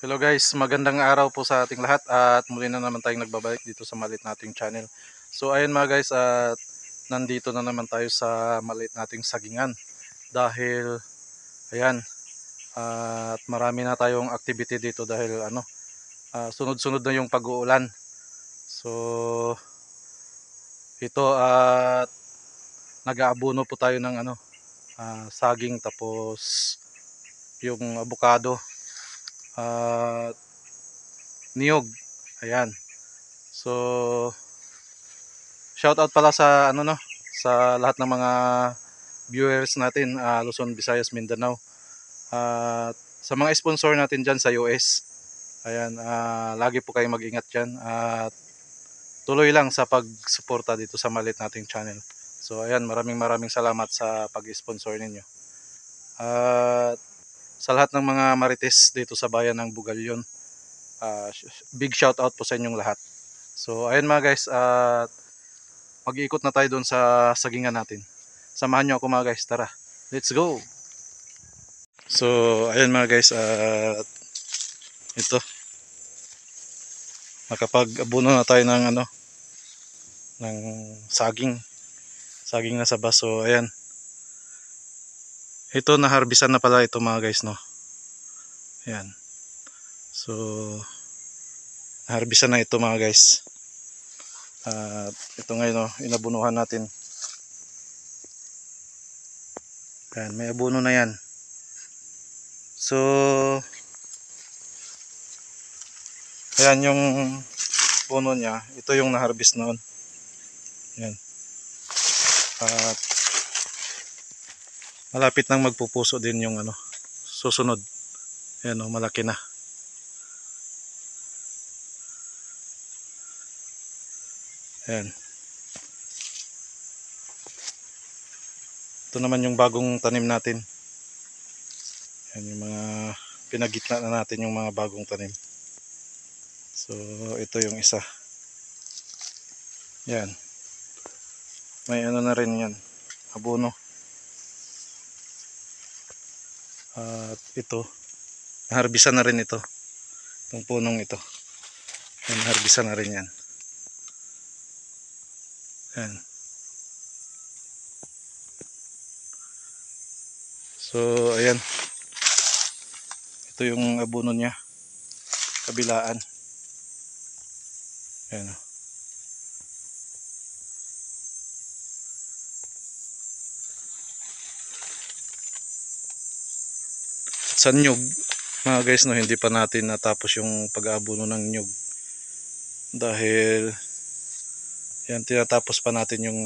Hello guys, magandang araw po sa ating lahat at muli na naman tayong nagbabalik dito sa maliit nating channel. So ayun mga guys, at nandito na naman tayo sa maliit nating sagingan dahil ayan, at marami na tayong activity dito dahil sunod-sunod na yung pag-uulan. So ito at nag-aabono po tayo ng saging, tapos yung avocado at niyog. Ayan. So shout out pala sa sa lahat ng mga viewers natin, Luzon, Visayas, Mindanao. At sa mga sponsor natin diyan sa US. Ayan, lagi po kayong mag-ingat diyan at tuloy lang sa pagsuporta dito sa maliit nating channel. So ayan, maraming salamat sa pag-sponsor ninyo. At sa lahat ng mga marites dito sa bayan ng Bugalyon, big shout out po sa inyong lahat. So ayan mga guys, at mag-iikot na tayo doon sa sagingan natin. Samahan nyo ako mga guys, tara, let's go. So ayan mga guys, at ito, nakapag-abuno na tayo ng ng saging na saba. So ayan, ito naharbisan na pala ito mga guys, no. Ayan, so naharbisan na ito mga guys. At ito ngayon, no, inabunuhan natin. Ayan, may abuno na yan. So ayan yung puno niya, ito yung na-harvest noon. Ayan. At malapit nang magpupuso din yung susunod. Ayan, oh, malaki na. Ayan. Ito naman yung bagong tanim natin. Ayan yung mga pinagitna na natin, yung mga bagong tanim. So ito yung isa. Ayan. May na rin yan, abono. At ito, naharbisan na rin ito. Itong punong ito. Ayan, naharbisan na rin yan. Ayan. So ayan, ito yung abono niya, kabilaan. Ayan. Sa nyug mga guys, no, hindi pa natin natapos yung pag-aabono ng nyug dahil yan, tinatapos pa natin yung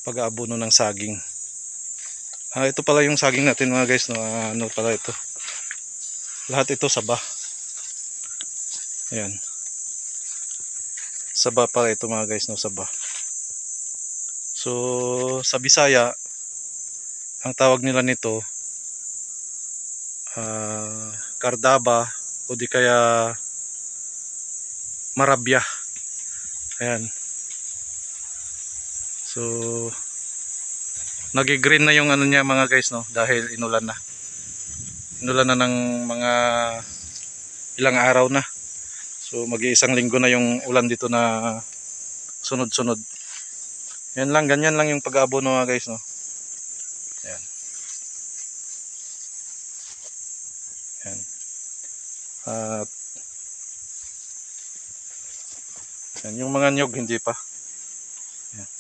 pag-aabono ng saging. Ito pala yung saging natin mga guys, no. Ano pala ito, lahat ito saba. Ayan, saba pala ito mga guys, no, saba. So sa Bisaya ang tawag nila nito kardaba o di kaya marabya. Ayan. So nagi-green na yung niya mga guys, no, dahil inulan na. Inulan na ng mga ilang araw na. So mag-iisang linggo na yung ulan dito na sunod-sunod. Yan lang, ganyan lang yung pag-aabono mga guys, no. Ayan. Ayan. At yan, yung mga nyog hindi pa. Ayan.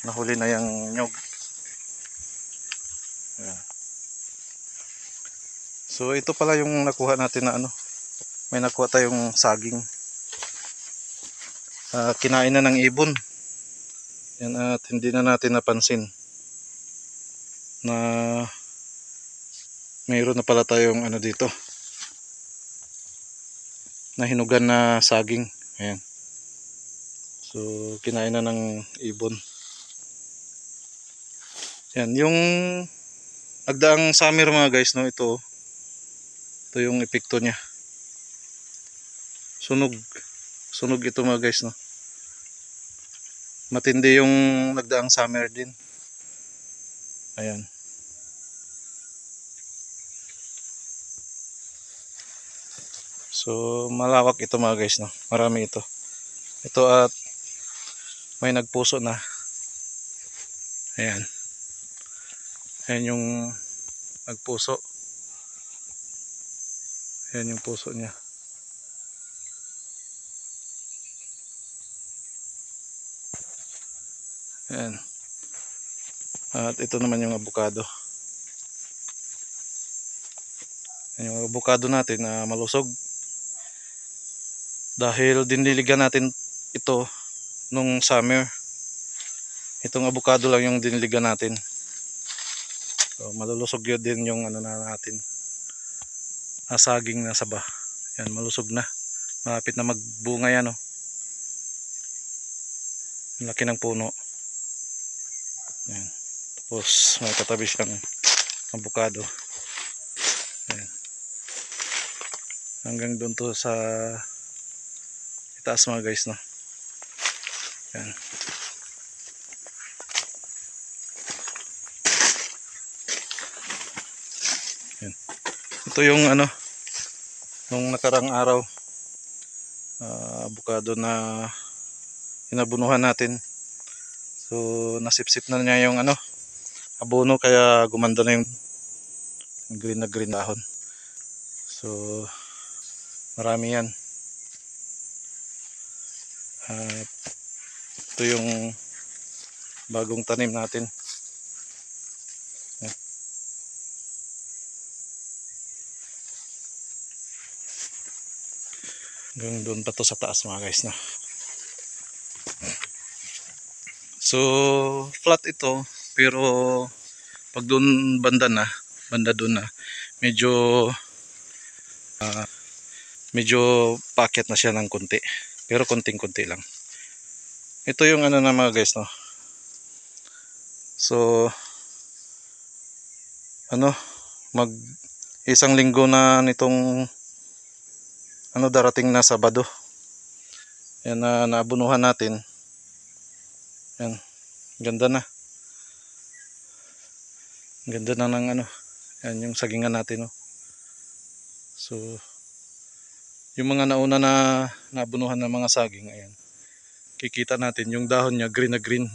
Nahuli na yung nyog. Ayan. So ito pala yung nakuha natin na may nakuha tayong saging. Kinain na ng ibon. Yan, at hindi na natin napansin na mayroon na pala tayong dito na hinugan na saging. Ayan. So kinain na ng ibon. Yan yung nagdaang summer mga guys, no. Ito yung epekto niya. Sunog ito mga guys, no. Matindi yung nagdaang summer din. Ayan. So malawak ito mga guys, no? Marami ito. Ito at may nagpuso na. Ayan. Ayan yung nagpuso. Ayan yung puso niya. Ayan. At ito naman yung avocado. Ayan yung avocado natin na malusog. Dahil diniligan natin ito nung summer. Itong avocado lang yung diniligan natin. So malulusog yun din yung ano na natin. Saging na saba. Yan, malusog na. Malapit na magbunga yan, oh. Ang laki ng puno. Yan. Tapos may katabi siyang avocado. Yan. Hanggang doon to sa itaas mga guys, no. Yan. Yan. Ito yung ano, nung nakarang araw, avocado na inabunuhan natin. So nasipsip na niya yung ano, abono, kaya gumanda na yung green na green dahon. So marami yan. Ito yung bagong tanim natin. Yan. Hanggang doon pa to sa taas mga guys, no? So flat ito, pero pag doon banda doon na medyo packet na siya ng konti, pero konting-konti lang. Ito yung ano na mga guys, no. So ano, mag isang linggo na nitong ano, darating na Sabado. Yan na naabunuhan natin. Yan, ganda na. Ganda na ng ano. Yan yung sagingan natin, no. So yung mga nauna na nabunuhan ng mga saging, ayan. Kikita natin yung dahon niya green na green.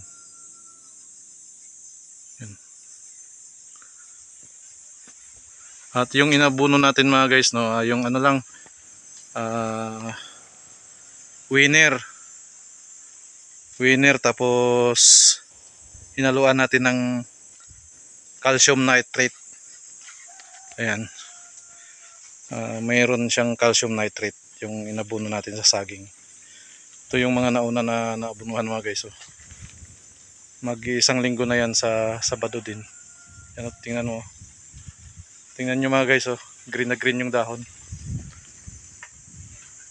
Yan. At yung inabuno natin mga guys, no, yung ano lang, winner, tapos hinaluan natin ng calcium nitrate. Ayan. Mayroon siyang calcium nitrate yung inabuno natin sa saging. Ito yung mga nauna na naabunuhan mga guys, oh. Mag-isang linggo na yan sa Sabado din. Yan, tingnan mo. Tingnan nyo mga guys, oh. Green na green yung dahon.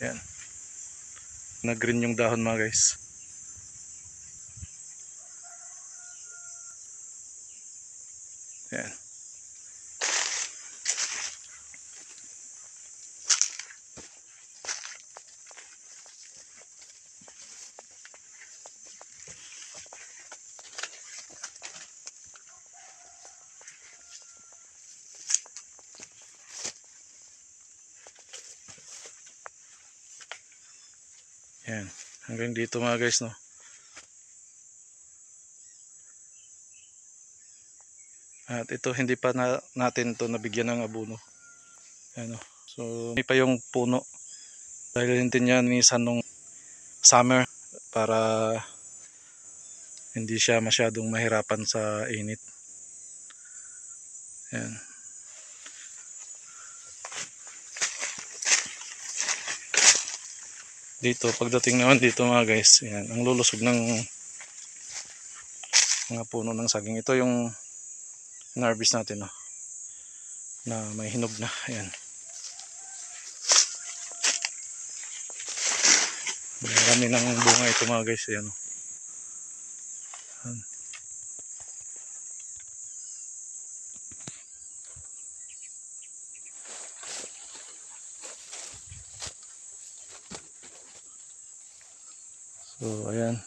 Yan. Na green yung dahon mga guys. Yan. Yan. Hanggang dito mga guys, no. At ito hindi pa natin to nabigyan ng abono. Ano. So hindi pa yung puno. Dahil hindi niya nisan nung summer para hindi siya masyadong mahirapan sa init. Yan. Dito, pagdating naman dito mga guys, yan, ang lulusog ng mga puno ng saging. Ito yung na-harvest natin, no, na may hinog na. Ayan. Marami ng bunga ito mga guys. Ayan. Ayan. So ayan.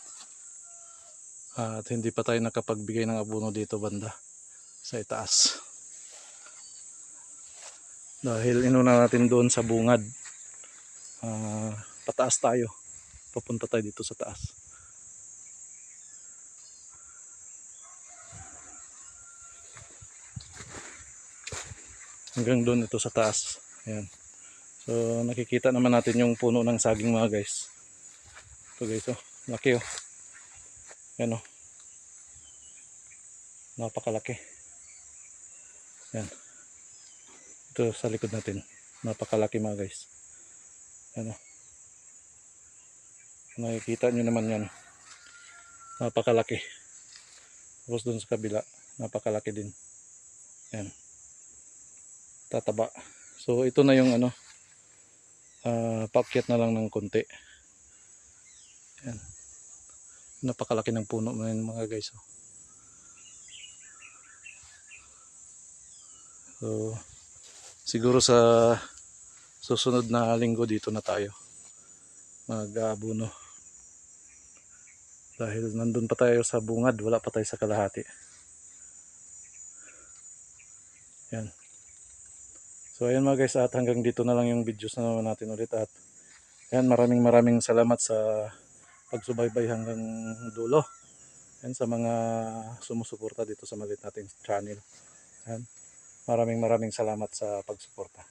At hindi pa tayo nakapagbigay ng abono dito banda sa itaas. Dahil inuna natin doon sa bungad. Pataas tayo. Papunta tayo dito sa taas. Hanggang doon ito sa taas. Ayan. So nakikita naman natin yung puno ng saging mga guys. Ito guys, oh. Laki oh. Ayan oh. Napakalaki. Ayan. Ito sa likod natin. Napakalaki mga guys. Ayan oh. Nakikita nyo naman yan. Napakalaki. Tapos doon sa kabila. Napakalaki din. Ayan. Tataba. So ito na yung ano. Paakyat na lang ng konti. Ayan. Napakalaki ng puno mga guys. So siguro sa susunod na linggo dito na tayo mag-aabono. Dahil nandun pa tayo sa bungad, wala pa tayo sa kalahati. Yan. So ayan mga guys, at hanggang dito na lang yung videos na natin ulit. At yan, maraming salamat sa pagsubaybay hanggang dulo. Yan, sa mga sumusuporta dito sa maliit nating channel. Yan. Maraming salamat sa pagsuporta.